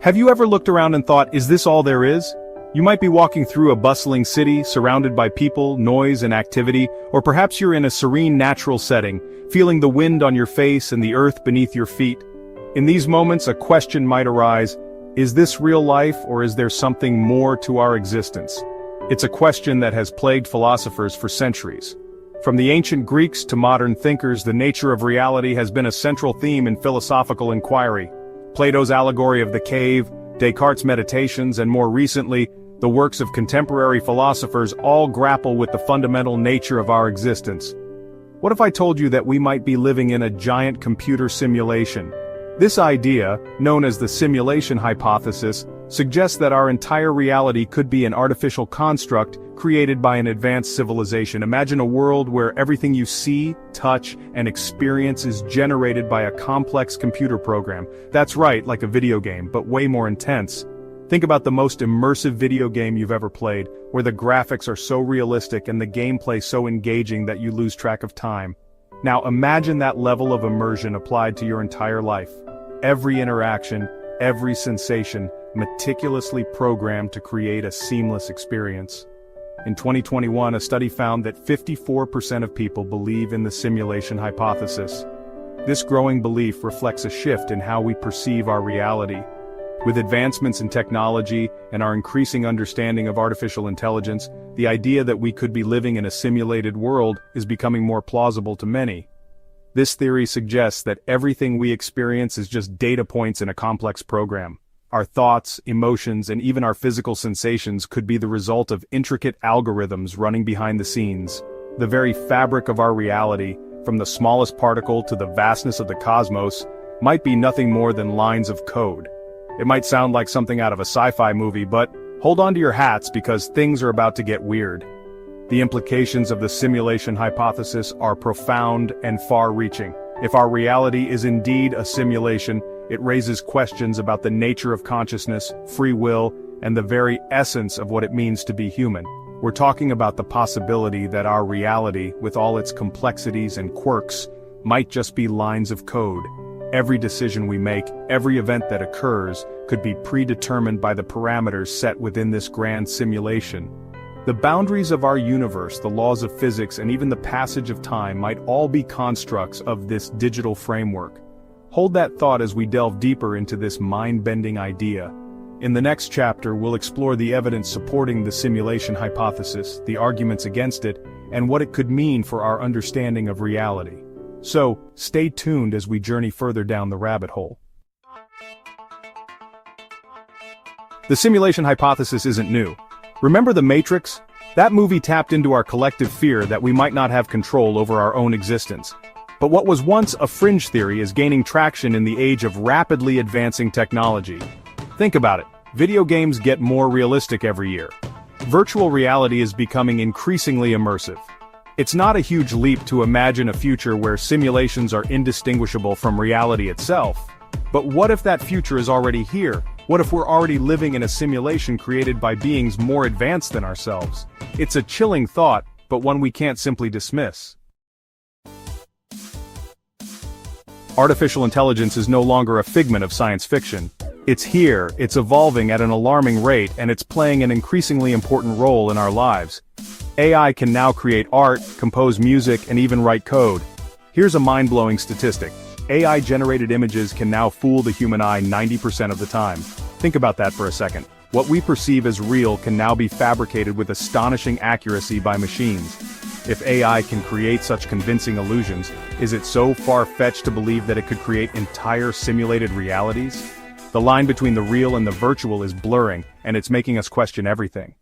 Have you ever looked around and thought, is this all there is? You might be walking through a bustling city, surrounded by people, noise, and activity, or perhaps you're in a serene natural setting, feeling the wind on your face and the earth beneath your feet. In these moments, a question might arise: is this real life, or is there something more to our existence? It's a question that has plagued philosophers for centuries. From the ancient Greeks to modern thinkers, the nature of reality has been a central theme in philosophical inquiry. Plato's allegory of the cave, Descartes' meditations, and more recently, the works of contemporary philosophers all grapple with the fundamental nature of our existence. What if I told you that we might be living in a giant computer simulation? This idea, known as the simulation hypothesis, suggests that our entire reality could be an artificial construct created by an advanced civilization. Imagine a world where everything you see, touch, and experience is generated by a complex computer program. That's right, like a video game, but way more intense. Think about the most immersive video game you've ever played, where the graphics are so realistic and the gameplay so engaging that you lose track of time. Now imagine that level of immersion applied to your entire life. Every interaction, every sensation, meticulously programmed to create a seamless experience. In 2021, a study found that 54% of people believe in the simulation hypothesis. This growing belief reflects a shift in how we perceive our reality. With advancements in technology and our increasing understanding of artificial intelligence, the idea that we could be living in a simulated world is becoming more plausible to many. This theory suggests that everything we experience is just data points in a complex program. Our thoughts, emotions, and even our physical sensations could be the result of intricate algorithms running behind the scenes. The very fabric of our reality, from the smallest particle to the vastness of the cosmos, might be nothing more than lines of code. It might sound like something out of a sci-fi movie, but hold on to your hats because things are about to get weird. The implications of the simulation hypothesis are profound and far-reaching. If our reality is indeed a simulation, it raises questions about the nature of consciousness, free will, and the very essence of what it means to be human. We're talking about the possibility that our reality, with all its complexities and quirks, might just be lines of code. Every decision we make, every event that occurs, could be predetermined by the parameters set within this grand simulation. The boundaries of our universe, the laws of physics, and even the passage of time might all be constructs of this digital framework. Hold that thought as we delve deeper into this mind-bending idea. In the next chapter, we'll explore the evidence supporting the simulation hypothesis, the arguments against it, and what it could mean for our understanding of reality. So, stay tuned as we journey further down the rabbit hole. The simulation hypothesis isn't new. Remember The Matrix? That movie tapped into our collective fear that we might not have control over our own existence. But what was once a fringe theory is gaining traction in the age of rapidly advancing technology. Think about it. Video games get more realistic every year. Virtual reality is becoming increasingly immersive. It's not a huge leap to imagine a future where simulations are indistinguishable from reality itself. But what if that future is already here? What if we're already living in a simulation created by beings more advanced than ourselves? It's a chilling thought, but one we can't simply dismiss. Artificial intelligence is no longer a figment of science fiction. It's here, it's evolving at an alarming rate, and it's playing an increasingly important role in our lives. AI can now create art, compose music, and even write code. Here's a mind-blowing statistic. AI-generated images can now fool the human eye 90% of the time. Think about that for a second. What we perceive as real can now be fabricated with astonishing accuracy by machines. If AI can create such convincing illusions, is it so far-fetched to believe that it could create entire simulated realities? The line between the real and the virtual is blurring, and it's making us question everything.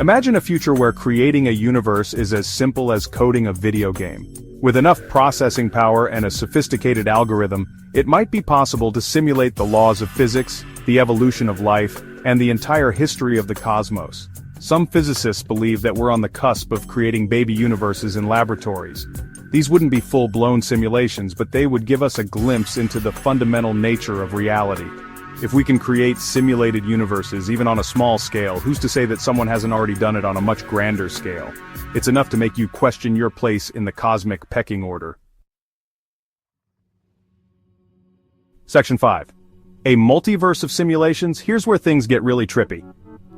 Imagine a future where creating a universe is as simple as coding a video game. With enough processing power and a sophisticated algorithm, it might be possible to simulate the laws of physics, the evolution of life, and the entire history of the cosmos. Some physicists believe that we're on the cusp of creating baby universes in laboratories. These wouldn't be full-blown simulations, but they would give us a glimpse into the fundamental nature of reality. If we can create simulated universes, even on a small scale, who's to say that someone hasn't already done it on a much grander scale? It's enough to make you question your place in the cosmic pecking order. Section 5. A multiverse of simulations. Here's where things get really trippy.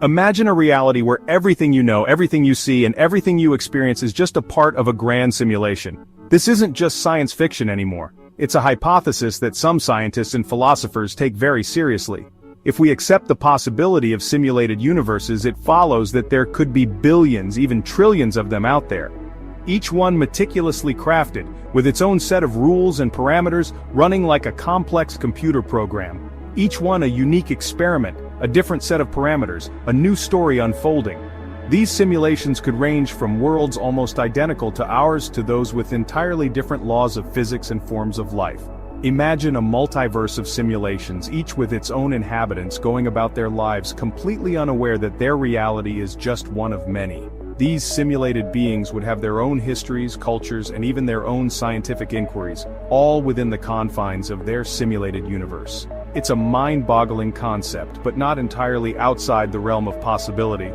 Imagine a reality where everything you know, everything you see, and everything you experience is just a part of a grand simulation. This isn't just science fiction anymore. It's a hypothesis that some scientists and philosophers take very seriously. If we accept the possibility of simulated universes, it follows that there could be billions, even trillions of them out there. Each one meticulously crafted, with its own set of rules and parameters, running like a complex computer program. Each one a unique experiment, a different set of parameters, a new story unfolding. These simulations could range from worlds almost identical to ours to those with entirely different laws of physics and forms of life. Imagine a multiverse of simulations, each with its own inhabitants going about their lives completely unaware that their reality is just one of many. These simulated beings would have their own histories, cultures, and even their own scientific inquiries, all within the confines of their simulated universe. It's a mind-boggling concept, but not entirely outside the realm of possibility.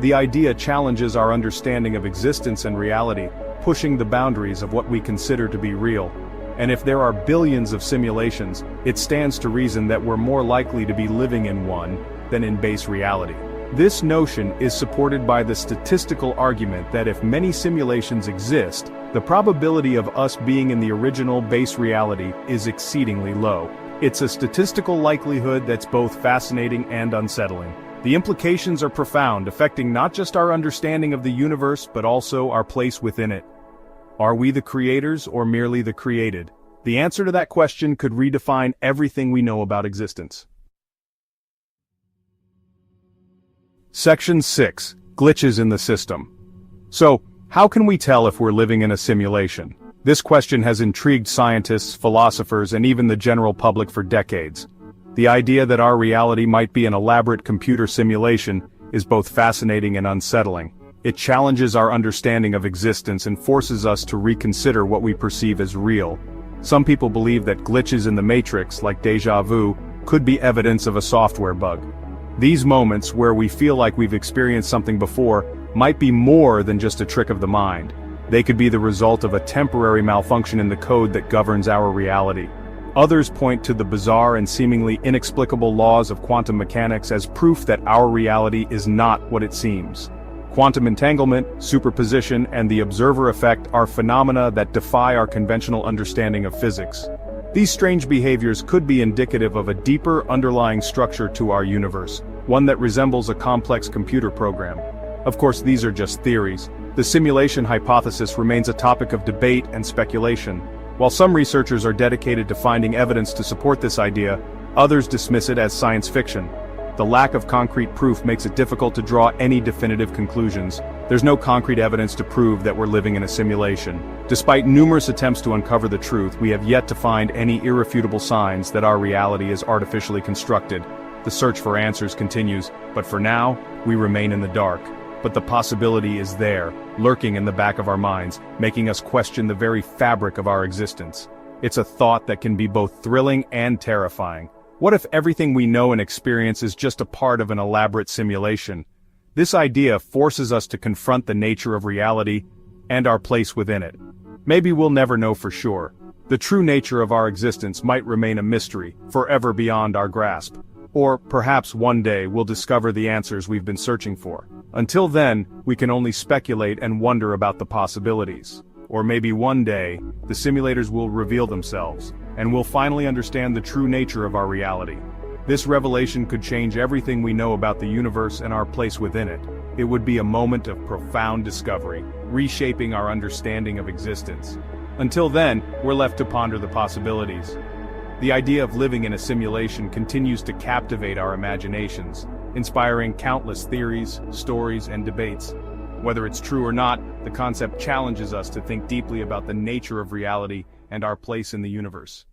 The idea challenges our understanding of existence and reality, pushing the boundaries of what we consider to be real. And if there are billions of simulations, it stands to reason that we're more likely to be living in one than in base reality. This notion is supported by the statistical argument that if many simulations exist, the probability of us being in the original base reality is exceedingly low. It's a statistical likelihood that's both fascinating and unsettling. The implications are profound, affecting not just our understanding of the universe but also our place within it. Are we the creators or merely the created? The answer to that question could redefine everything we know about existence. Section 6. Glitches in the system. So, how can we tell if we're living in a simulation? This question has intrigued scientists, philosophers, and even the general public for decades. The idea that our reality might be an elaborate computer simulation is both fascinating and unsettling. It challenges our understanding of existence and forces us to reconsider what we perceive as real. Some people believe that glitches in the matrix, like déjà vu, could be evidence of a software bug. These moments, where we feel like we've experienced something before, might be more than just a trick of the mind. They could be the result of a temporary malfunction in the code that governs our reality. Others point to the bizarre and seemingly inexplicable laws of quantum mechanics as proof that our reality is not what it seems. Quantum entanglement, superposition, and the observer effect are phenomena that defy our conventional understanding of physics. These strange behaviors could be indicative of a deeper underlying structure to our universe, one that resembles a complex computer program. Of course, these are just theories. The simulation hypothesis remains a topic of debate and speculation. While some researchers are dedicated to finding evidence to support this idea, others dismiss it as science fiction. The lack of concrete proof makes it difficult to draw any definitive conclusions. There's no concrete evidence to prove that we're living in a simulation. Despite numerous attempts to uncover the truth, we have yet to find any irrefutable signs that our reality is artificially constructed. The search for answers continues, but for now, we remain in the dark. But the possibility is there, lurking in the back of our minds, making us question the very fabric of our existence. It's a thought that can be both thrilling and terrifying. What if everything we know and experience is just a part of an elaborate simulation? This idea forces us to confront the nature of reality and our place within it. Maybe we'll never know for sure. The true nature of our existence might remain a mystery, forever beyond our grasp. Or perhaps one day we'll discover the answers we've been searching for. Until then, we can only speculate and wonder about the possibilities. Or maybe one day, the simulators will reveal themselves, and we'll finally understand the true nature of our reality. This revelation could change everything we know about the universe and our place within it. It would be a moment of profound discovery, reshaping our understanding of existence. Until then, we're left to ponder the possibilities. The idea of living in a simulation continues to captivate our imaginations, inspiring countless theories, stories, and debates. Whether it's true or not, the concept challenges us to think deeply about the nature of reality and our place in the universe.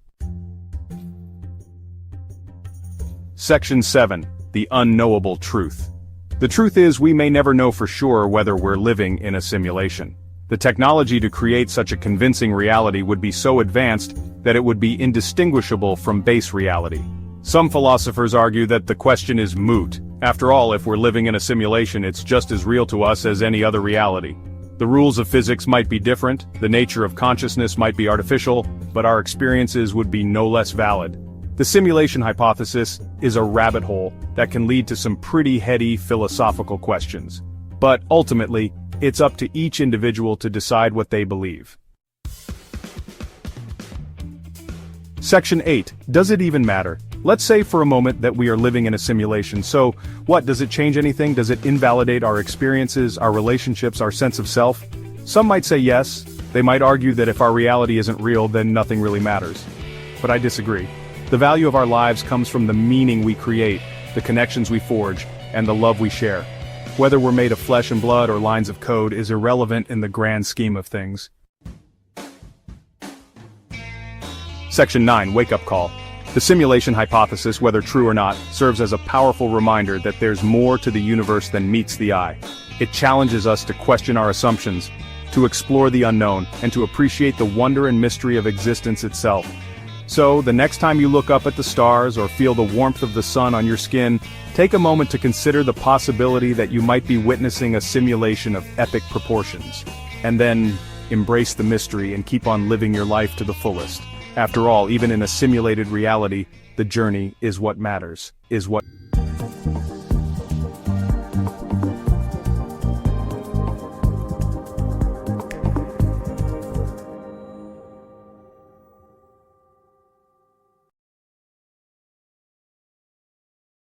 Section 7. The unknowable truth. The truth is, we may never know for sure whether we're living in a simulation. The technology to create such a convincing reality would be so advanced that it would be indistinguishable from base reality. Some philosophers argue that the question is moot. After all, if we're living in a simulation, it's just as real to us as any other reality. The rules of physics might be different, the nature of consciousness might be artificial, but our experiences would be no less valid. The simulation hypothesis is a rabbit hole that can lead to some pretty heady philosophical questions. But ultimately, it's up to each individual to decide what they believe. Section 8. Does it even matter? Let's say for a moment that we are living in a simulation. So, what, does it change anything? Does it invalidate our experiences, our relationships, our sense of self? Some might say yes. They might argue that if our reality isn't real, then nothing really matters. But I disagree. The value of our lives comes from the meaning we create, the connections we forge, and the love we share. Whether we're made of flesh and blood or lines of code is irrelevant in the grand scheme of things. Section 9. Wake-up call. The simulation hypothesis, whether true or not, serves as a powerful reminder that there's more to the universe than meets the eye. It challenges us to question our assumptions, to explore the unknown, and to appreciate the wonder and mystery of existence itself. So, the next time you look up at the stars or feel the warmth of the sun on your skin, take a moment to consider the possibility that you might be witnessing a simulation of epic proportions. And then, embrace the mystery and keep on living your life to the fullest. After all, even in a simulated reality, the journey is what matters,